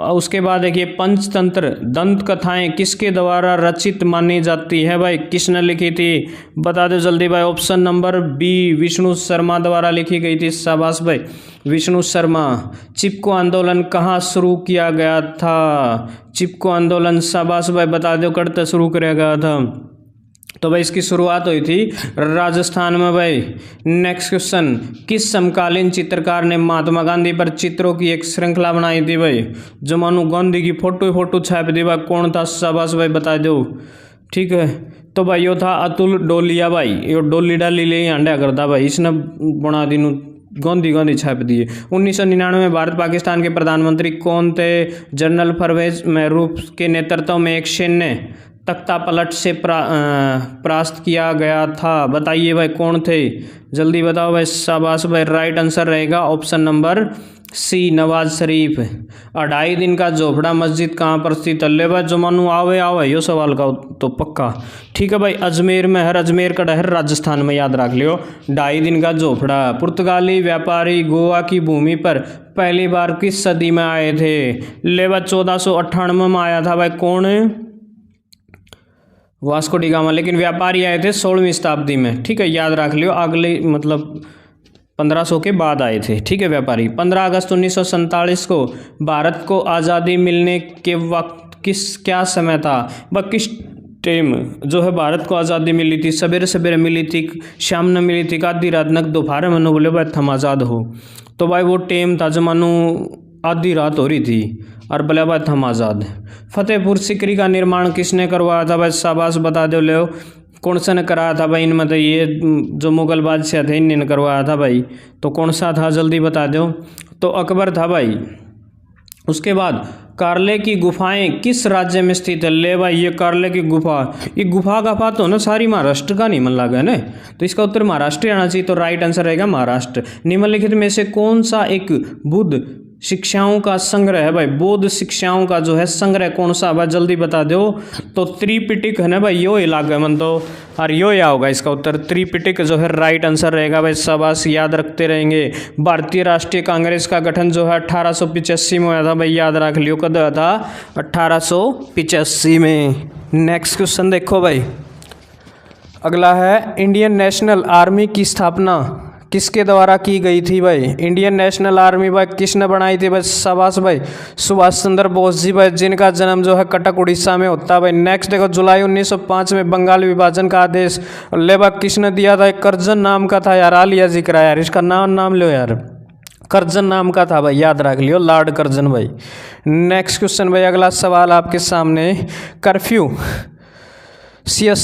उसके बाद देखिए, पंचतंत्र दंत कथाएं किसके द्वारा रचित मानी जाती है भाई? किसने लिखी थी? बता दो जल्दी भाई, option number B, Vishnu Sharma द्वारा लिखी गई थी। शाबाश भाई, विष्णु शर्मा। चिपको आंदोलन कहाँ शुरू किया गया था? चिपको आंदोलन, शाबाश भाई, बता दो, कड़ते शुरू किया गया था? तो भाई इसकी शुरुआत हुई थी राजस्थान में भाई। नेक्स्ट क्वेश्चन, किस समकालीन चित्रकार ने महात्मा गांधी पर चित्रों की एक श्रृंखला बनाई थी भाई? जो मानो गांधी की फोटो छाप दी भाई, कौन था? शाबाश भाई, बता दो। ठीक है, तो भाई यो था अतुल डोलिया भाई। यो डोली डाली ले अंडा करता भाई, इसने बना दी गांधी छाप दिए। 1999 में भारत पाकिस्तान के प्रधानमंत्री कौन थे? जनरल परवेज महरूफ के नेतृत्व में एक सैन्य तख्ता पलट से परास्त किया गया था। बताइए भाई कौन थे? जल्दी बताओ भाई। शाबाश भाई, राइट आंसर रहेगा option number C, Nawaz Sharif. 2.5 दिन का झोपड़ा मस्जिद कहाँ पर स्थित है? ले भाई जो मानू आवे यो सवाल का तो पक्का। ठीक है भाई, अजमेर में है। अजमेर का डहर राजस्थान में, याद रख लियो। 2.5 दिन का झोपड़ा। पुर्तगाली व्यापारी गोवा की भूमि पर पहली बार किस सदी में आए थे? ले भाई 1498 में आया था भाई। कौन? Vasco D gamma. लेकिन व्यापारी आए थे 16वीं शताब्दी में। ठीक है, याद रख लियो। अगले मतलब 1500 के बाद आए थे। ठीक है, व्यापारी। 15 अगस्त 1947 को भारत को आज़ादी मिलने के वक्त क्या समय था? वह किस टाइम जो है भारत को आज़ादी मिली थी? सवेरे सवेरे मिली थी, शाम में मिली थी, आधी रात नक दोपहर में बोले भाई थम आज़ाद हो? तो भाई वो टाइम था जो मानो आधी रात हो रही थी और बोले भाई थम आज़ाद। फतेहपुर सीकरी का निर्माण किसने करवाया था भाई? शाबाश, बता दो। ले कौन सा ने कराया था भाई? इनमें तो ये जो मुगल बादशाह थे इन्होंने करवाया था भाई। तो कौन सा था? जल्दी बता दो। तो अकबर था भाई। उसके बाद कार्ले की गुफाएं किस राज्य में स्थित है? ले भाई ये कार्ले की गुफा, ये गुफा तो ना सारी महाराष्ट्र का नहीं मन लगा है ना, तो इसका उत्तर महाराष्ट्र आना चाहिए। तो राइट आंसर रहेगा महाराष्ट्र। निम्नलिखित में से कौन सा एक बुद्ध शिक्षाओं का संग्रह है भाई? बौद्ध शिक्षाओं का जो है संग्रह कौन सा भाई? जल्दी बता दो। तो त्रिपिटक है ना भाई, यो ही लागे मन तो, और यो या होगा इसका उत्तर। त्रिपिटक जो है राइट आंसर रहेगा भाई। शाबाश, याद रखते रहेंगे। भारतीय राष्ट्रीय कांग्रेस का गठन जो है 1885 में हुआ था भाई, याद रख लियो। कब हुआ था? 1885 में। नेक्स्ट क्वेश्चन देखो भाई, अगला है इंडियन नेशनल आर्मी की स्थापना किसके द्वारा की गई थी भाई? इंडियन नेशनल आर्मी भाई किसने बनाई थी भाई? शाबाश भाई, सुभाष चंद्र बोस जी भाई, जिनका जन्म जो है कटक उड़ीसा में होता है भाई। नेक्स्ट देखो, जुलाई 1905 में बंगाल विभाजन का आदेश लेबा किसने दिया था? करजन नाम का था यार, आलिया जिक्र यार, इसका नाम लो यार। करजन नाम का था भाई, याद रख लियो, लॉर्ड करजन भाई। नेक्स्ट क्वेश्चन भाई, अगला सवाल आपके सामने। कर्फ्यू सियस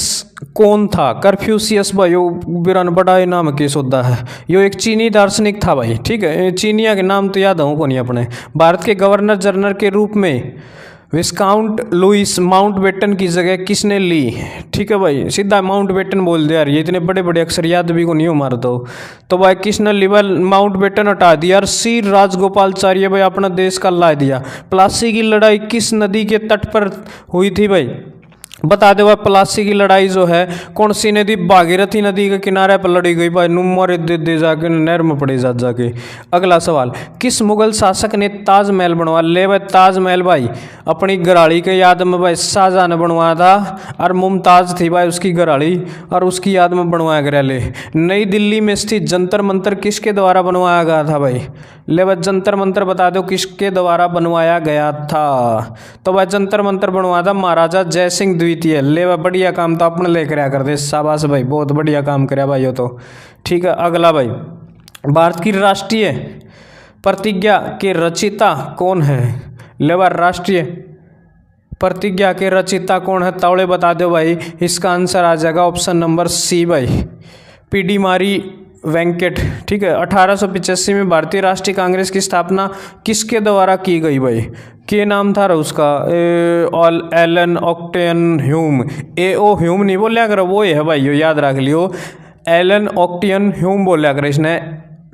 कौन था? कर्फ्यूसियस भाई यो बिरन बड़ा नाम केस होता है। यो एक चीनी दार्शनिक था भाई। ठीक है, चीनिया के नाम तो याद हो नहीं अपने। भारत के गवर्नर जनरल के रूप में विस्काउंट लुइस माउंटबेटन की जगह किसने ली? ठीक है भाई, सीधा माउंटबेटन बोल दे यार, ये इतने बड़े बड़े अक्षर याद भी को नहीं हो मार तो भाई किसने ली? माउंटबेटन हटा दिया और सी राजगोपालचार्य भाई अपना देश का ला दिया। प्लासी की लड़ाई किस नदी के तट पर हुई थी भाई? बता दो भाई, प्लासी की लड़ाई जो है कौन सी नदी? भागीरथी नदी के किनारे पर लड़ी गई भाई। नुमारे दे जाके नहर में पड़े जाके। अगला सवाल, किस मुगल शासक ने ताजमहल बनवाया? ले भाई ताजमहल भाई अपनी घराड़ी के याद में भाई शाहजहां ने बनवाया था, और मुमताज थी भाई उसकी घराड़ी, और उसकी याद में बनवाया गया। ले नई दिल्ली में स्थित जंतर मंतर किसके द्वारा बनवाया गया था भाई? ले भाई जंतर मंतर बता दो किसके द्वारा बनवाया गया था? तो भाई जंतर मंतर बनवाया था महाराजा जय सिंह द्वितीय। ले भाई बढ़िया काम तो अपने लेकर आ कर दे। शाबाश भाई, बहुत बढ़िया काम कराया भाई हो तो। ठीक है, अगला भाई, भारत की राष्ट्रीय प्रतिज्ञा के रचयिता कौन है? ले भाई राष्ट्रीय प्रतिज्ञा के रचयिता कौन है? तौड़े बता दो भाई। इसका आंसर आ जाएगा ऑप्शन नंबर सी भाई, पीडीमारी वेंकट। ठीक है, 1885 में भारतीय राष्ट्रीय कांग्रेस की स्थापना किसके द्वारा की गई भाई? क्या नाम था उसका? Allan Octavian Hume. O Hume नहीं बोलिया करो, वो है भाई, यो याद रख लियो, एलन ऑक्टेन ह्यूम बोलिया करो इसने।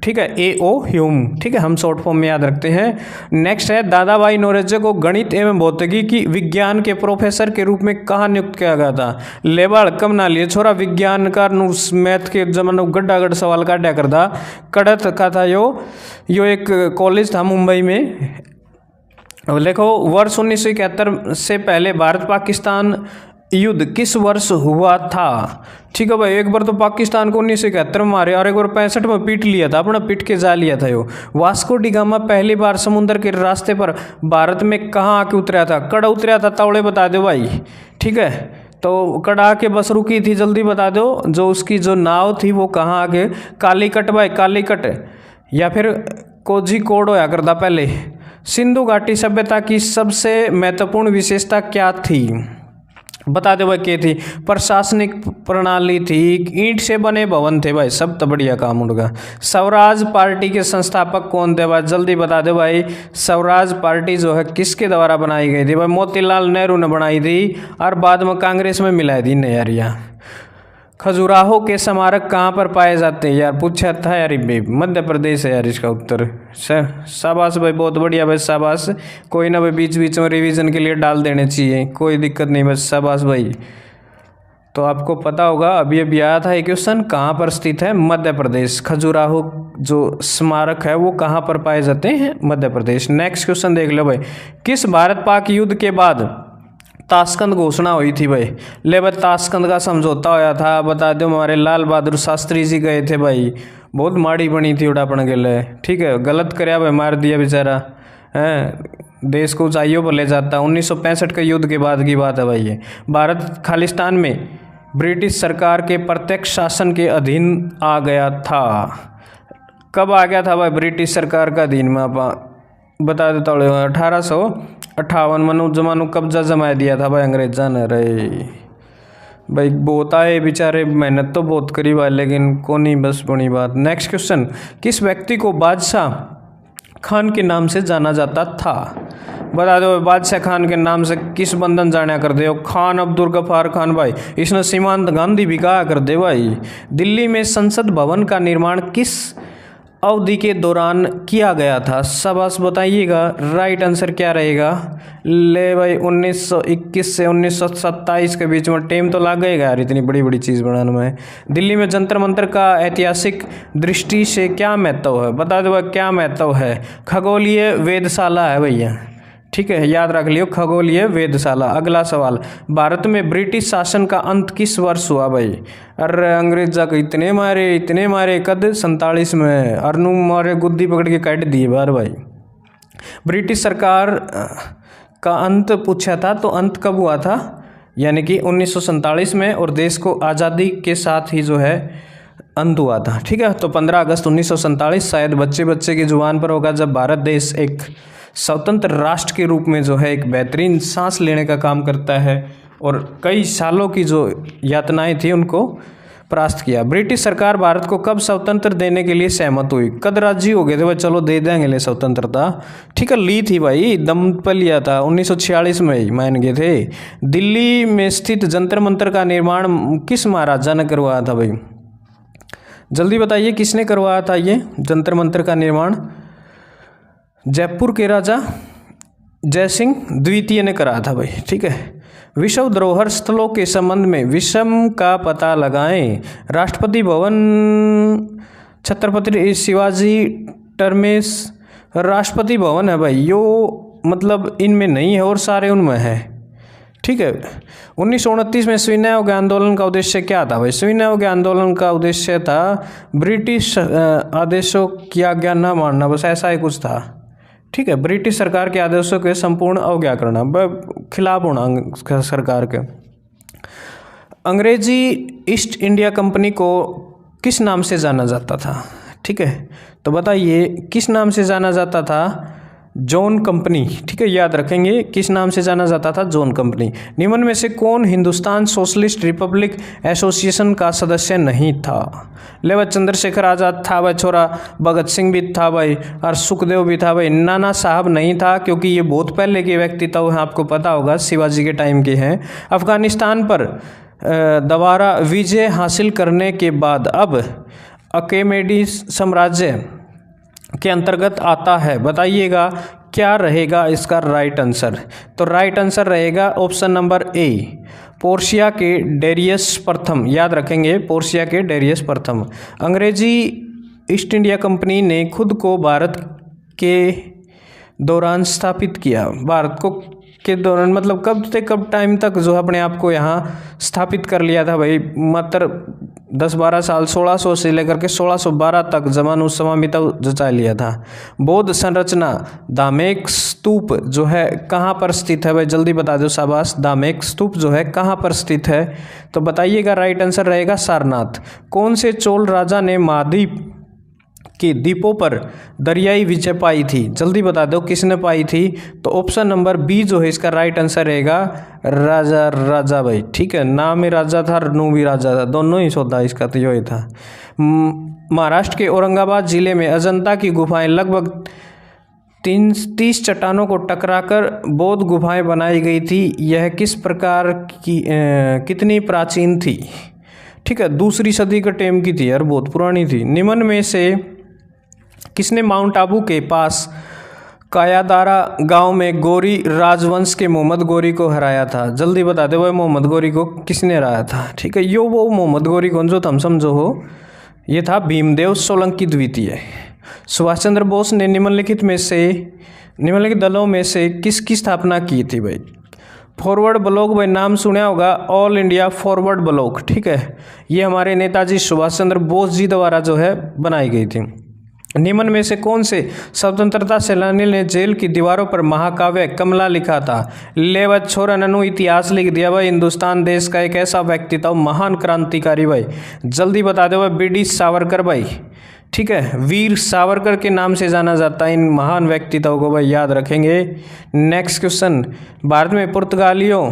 ठीक है, ओ ह्यूम। ठीक है, हम शॉर्ट फॉर्म में याद रखते हैं। नेक्स्ट है, दादा भाई नौरोजी को गणित एवं भौतिकी विज्ञान के प्रोफेसर के रूप में कहाँ नियुक्त किया गया था? लेबाड़ कम ना लिए छोरा, विज्ञान का मैथ के जमाने गड्ढा गड्ढ सवाल काटा करता कड़त का था। यो एक कॉलेज था मुंबई में। देखो, वर्ष 1971 से पहले भारत पाकिस्तान युद्ध किस वर्ष हुआ था? ठीक है भाई, एक बार तो पाकिस्तान को 1971 में मारे और एक बार 65 में पीट लिया था, अपना पीट के जा लिया था। यो वास्को डी गामा पहली बार समुद्र के रास्ते पर भारत में कहाँ आके उतरा था? कड़ा उतरा था, तौड़े बता दो भाई। ठीक है, तो कड़ा के बस रुकी थी, जल्दी बता दो। जो उसकी जो नाव थी वो कहाँ आगे? कालीकट भाई, कालीकट या फिर कोझिकोड होया करता पहले। सिंधु घाटी सभ्यता की सबसे महत्वपूर्ण विशेषता क्या थी? बता दो भाई। क्या थी? प्रशासनिक प्रणाली थी, ईंट से बने भवन थे भाई, सब तो बढ़िया काम उनका। स्वराज पार्टी के संस्थापक कौन थे भाई? जल्दी बता दो भाई। स्वराज पार्टी जो है किसके द्वारा बनाई गई थी भाई? मोतीलाल नेहरू ने बनाई थी और बाद में कांग्रेस में मिलाई थी ने यार। खजुराहो के स्मारक कहाँ पर पाए जाते हैं यार? पूछा था यार, मध्य प्रदेश है यार इसका उत्तर। शाबाश भाई, बहुत बढ़िया भाई, शाबाश। कोई ना भाई, बीच बीच में रिवीजन के लिए डाल देने चाहिए, कोई दिक्कत नहीं, बस शाबाश भाई। तो आपको पता होगा, अभी अभी आया था एक क्वेश्चन, कहाँ पर स्थित है? मध्य प्रदेश। खजुराहो जो स्मारक है वो कहाँ पर पाए जाते हैं? मध्य प्रदेश। नेक्स्ट क्वेश्चन देख लो भाई। किस भारत पाक युद्ध के बाद ताशकंद घोषणा हुई थी भाई? ले भाई, ताशकंद का समझौता होया था, बता दो। हमारे लाल बहादुर शास्त्री जी गए थे भाई, बहुत माड़ी बनी थी उड़ापन के लिए। ठीक है, गलत कराया भाई, मार दिया बेचारा है, देश को ऊंचाइयों पर ले जाता। 1965 के युद्ध के बाद की बात है भाई ये। भारत खालिस्तान में ब्रिटिश सरकार के प्रत्यक्ष शासन के अधीन आ गया था। कब आ गया था भाई ब्रिटिश सरकार का अधीन में? आप बता देता हूँ, 1858 में जमानू कब्जा जमा दिया था भाई अंग्रेजा ने। रे भाई बहुत आए बेचारे, मेहनत तो बहुत करी भाई, लेकिन को नहीं बस बनी बात। Next question. किस व्यक्ति को बादशाह खान के नाम से जाना जाता था? बता दो। बादशाह खान के नाम से किस बंधन जाना कर दे हो? खान अब्दुल गफ्फार खान भाई, इसने सीमांत गांधी भी कहा कर दे भाई। दिल्ली में संसद भवन का निर्माण किस अवधि के दौरान किया गया था? शाबाश, बताइएगा राइट आंसर क्या रहेगा? ले भाई, 1921 से 1927 के बीच में। टाइम तो लग गएगा यार इतनी बड़ी बड़ी चीज़ बनाने में। दिल्ली में जंतर मंतर का ऐतिहासिक दृष्टि से क्या महत्व है? बता दो भाई, क्या महत्व है? खगोलीय वेधशाला है भैया, ठीक है, याद रख लियो, खगोलीय वेधशाला। अगला सवाल। भारत में ब्रिटिश शासन का अंत किस वर्ष हुआ भाई? अरे अंग्रेजा को इतने मारे कद 47 में, अरनू मारे गुद्दी पकड़ के काट दिए बार भाई। ब्रिटिश सरकार का अंत पूछा था, तो अंत कब हुआ था? यानी कि 1947 में, और देश को आज़ादी के साथ ही जो है अंत हुआ था। ठीक है, तो 15 अगस्त 1947 शायद बच्चे की जुबान पर होगा, जब भारत देश एक स्वतंत्र राष्ट्र के रूप में जो है एक बेहतरीन सांस लेने का काम करता है, और कई सालों की जो यातनाएं थी उनको परास्त किया। ब्रिटिश सरकार भारत को कब स्वतंत्र देने के लिए सहमत हुई? कद राजी हो गए थे भाई, चलो दे देंगे ले स्वतंत्रता। ठीक है, ली थी भाई, दम पर लिया था, 1946 में ही मान गए थे। दिल्ली में स्थित जंतर मंतर का निर्माण किस महाराजा ने करवाया था भाई? जल्दी बताइए, किसने करवाया था ये जंतर मंतर का निर्माण? जयपुर के राजा जयसिंह द्वितीय ने कराया था भाई। ठीक है, विश्व धरोहर स्थलों के संबंध में विषम का पता लगाएं। राष्ट्रपति भवन, छत्रपति शिवाजी टर्मिनस, राष्ट्रपति भवन है भाई, यो मतलब इनमें नहीं है और सारे उनमें है। ठीक है, 1929 में सविनय अवज्ञा आंदोलन का उद्देश्य क्या था भाई? सविनय अवज्ञा आंदोलन का उद्देश्य था ब्रिटिश आदेशों की आज्ञा न मानना, बस ऐसा ही कुछ था। ठीक है, ब्रिटिश सरकार के आदेशों के संपूर्ण अवज्ञा करना, खिलाफ होना सरकार के। अंग्रेजी ईस्ट इंडिया कंपनी को किस नाम से जाना जाता था? ठीक है, तो बताइए किस नाम से जाना जाता था? John company. ठीक है, याद रखेंगे किस नाम से जाना जाता था? John company. निम्न में से कौन हिंदुस्तान सोशलिस्ट रिपब्लिक एसोसिएशन का सदस्य नहीं था? ले भाई, चंद्रशेखर आज़ाद था भाई, छोरा भगत सिंह भी था भाई, और सुखदेव भी था भाई। नाना साहब नहीं था, क्योंकि ये बहुत पहले के व्यक्ति था, वो आपको पता होगा, शिवाजी के टाइम के हैं। अफगानिस्तान पर दोबारा विजय हासिल करने के बाद अब अकेमेडी साम्राज्य के अंतर्गत आता है। बताइएगा क्या रहेगा इसका राइट आंसर? तो राइट आंसर रहेगा ऑप्शन नंबर ए, पोर्शिया के डेरियस प्रथम। याद रखेंगे, पोर्शिया के डेरियस प्रथम। अंग्रेजी ईस्ट इंडिया कंपनी ने खुद को भारत के दौरान स्थापित किया। भारत को के दौरान, मतलब कब से कब टाइम तक जो है अपने आप को यहाँ स्थापित कर लिया था भाई, मात्र 10-12 साल, 1600 से लेकर के 1612 तक जमानुसमामिता जचा लिया था। बौद्ध संरचना धामेक स्तूप जो है कहाँ पर स्थित है भाई, जल्दी बता दो शाबाश। धामेक स्तूप जो है कहाँ पर स्थित है, तो बताइएगा। राइट आंसर रहेगा सारनाथ। कौन से चोल राजा ने महाद्वीप के द्वीपों पर दरियाई विजय पाई थी, जल्दी बता दो किसने पाई थी, तो ऑप्शन नंबर बी जो है इसका राइट आंसर रहेगा राजा भाई। ठीक है, नाम ही राजा था, नु भी राजा था, दोनों ही सौदा इसका तो यही था। महाराष्ट्र के औरंगाबाद जिले में अजंता की गुफाएं लगभग 30 चट्टानों को टकराकर बौद्ध गुफाएं बनाई गई थी। यह किस प्रकार की कितनी प्राचीन थी? ठीक है, 2री सदी के टाइम की थी यार, बहुत पुरानी थी। निम्न में से किसने माउंट आबू के पास कायादारा गांव में गोरी राजवंश के मोहम्मद गोरी को हराया था, जल्दी बता दो भाई मोहम्मद गोरी को किसने हराया था? ठीक है, यो वो मोहम्मद गोरी कौन जो तुम समझो हो, ये था भीमदेव सोलंकी द्वितीय। सुभाष चंद्र बोस ने निम्नलिखित दलों में से किसकी स्थापना की थी भाई? फॉरवर्ड ब्लॉक भाई नाम सुना होगा, ऑल इंडिया फॉरवर्ड ब्लॉक। ठीक है, ये हमारे नेताजी सुभाष चंद्र बोस जी द्वारा जो है बनाई गई थी। निम्न में से कौन से स्वतंत्रता सेनानी ने जेल की दीवारों पर महाकाव्य कमला लिखा था? ले व छोरा ननू इतिहास लिख दिया भाई। हिंदुस्तान देश का एक ऐसा व्यक्ति था, महान क्रांतिकारी भाई, जल्दी बता दो भाई, बीडी सावरकर भाई। ठीक है, वीर सावरकर के नाम से जाना जाता है इन महान व्यक्तित्वों को भाई, याद रखेंगे। नेक्स्ट क्वेश्चन, भारत में पुर्तगालियों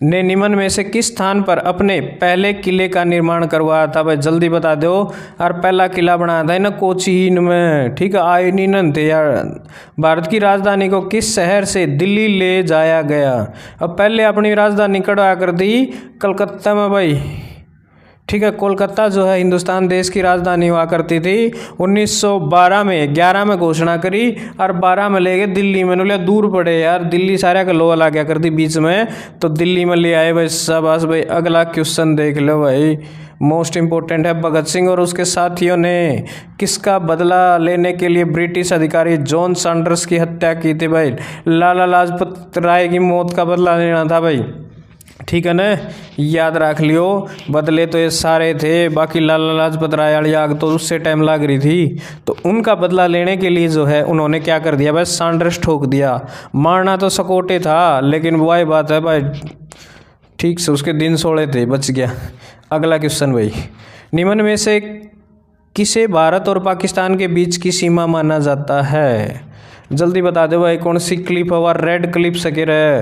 ने निम्न में से किस स्थान पर अपने पहले किले का निर्माण करवाया था भाई, जल्दी बता दो। और पहला किला बनाया था ना कोचीन में। ठीक है, आयनीनन थे यार। भारत की राजधानी को किस शहर से दिल्ली ले जाया गया? अब पहले अपनी राजधानी कड़वा कर दी कलकत्ता में भाई। ठीक है, कोलकाता जो है हिंदुस्तान देश की राजधानी हुआ करती थी। 1912 में 11 में घोषणा करी और 12 में ले गए दिल्ली में। बोले दूर पड़े यार, दिल्ली सारा का लोहा ला गया करती बीच में, तो दिल्ली में ले आए भाई। शाबाश भाई। अगला क्वेश्चन देख लो भाई, मोस्ट इंपॉर्टेंट है। भगत सिंह और उसके साथियों ने किसका बदला लेने के लिए ब्रिटिश अधिकारी जॉन सैंडर्स की हत्या की थी भाई? लाला लाजपत राय की मौत का बदला लेना था भाई। ठीक है ना, याद रख लियो। बदले तो ये सारे थे, बाकी लाला लाजपत राय वाली आग तो उससे टाइम लग रही थी, तो उनका बदला लेने के लिए जो है उन्होंने क्या कर दिया भाई, सैंडर्स ठोक दिया। मारना तो सकोटे था, लेकिन वही बात है भाई, ठीक से उसके दिन सोड़े थे, बच गया। अगला क्वेश्चन भाई, निम्न में से किसे भारत और पाकिस्तान के बीच की सीमा माना जाता है? जल्दी बता दो भाई, कौन सी क्लिप और रेड क्लिप सके रहे?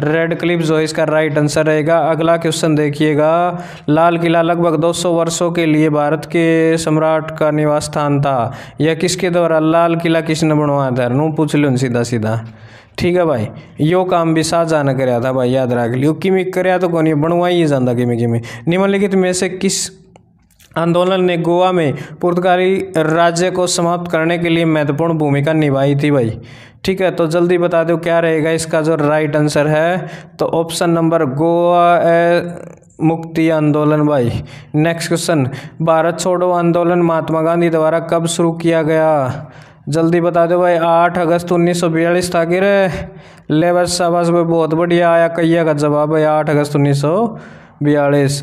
रेड क्लिप जो है इसका राइट आंसर रहेगा। अगला क्वेश्चन देखिएगा, लाल किला लगभग 200 वर्षों के लिए भारत के सम्राट का निवास स्थान था। यह किसके द्वारा लाल किला किसने बनवाया था? नू पूछ लो सीधा सीधा। ठीक है भाई, यो काम भी शाहजहां ने कराया था भाई, याद रख लियो। किमी कराया तो कौन बनवाई जाता किमी। निम्नलिखित में से किस आंदोलन ने गोवा में पुर्तगाली राज्य को समाप्त करने के लिए महत्वपूर्ण भूमिका निभाई थी भाई? ठीक है, तो जल्दी बता दो क्या रहेगा इसका जो राइट आंसर है, तो ऑप्शन नंबर गोवा मुक्ति आंदोलन भाई। नेक्स्ट क्वेश्चन, भारत छोड़ो आंदोलन महात्मा गांधी द्वारा कब शुरू किया गया? जल्दी बता दो भाई। 8 अगस्त 1942 था कि रे? ले बस शाबाश भाई, बहुत बढ़िया आया कैया का जवाब है, 8 अगस्त 1942।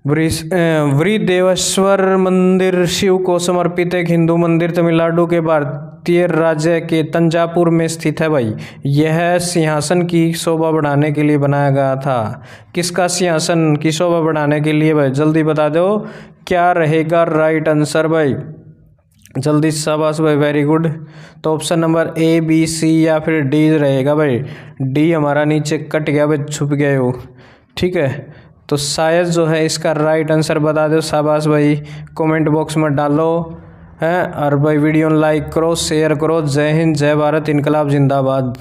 वृदेवेश्वर मंदिर शिव को समर्पित एक हिंदू मंदिर तमिलनाडु के भारतीय राज्य के तंजावुर में स्थित है भाई। यह सिंहासन की शोभा बढ़ाने के लिए बनाया गया था। किसका सिंहासन की शोभा बढ़ाने के लिए भाई? जल्दी बता दो क्या रहेगा राइट आंसर भाई, जल्दी। शाबाश भाई, वेरी गुड। तो ऑप्शन नंबर ए, बी, सी या फिर डी रहेगा भाई। डी हमारा नीचे कट गया भाई, छुप गया वो। ठीक है, तो शायद जो है इसका राइट आंसर बता दो। शाबाश भाई, कमेंट बॉक्स में डालो है। और भाई वीडियो लाइक करो, शेयर करो। जय हिंद, जय भारत, इनकलाब जिंदाबाद।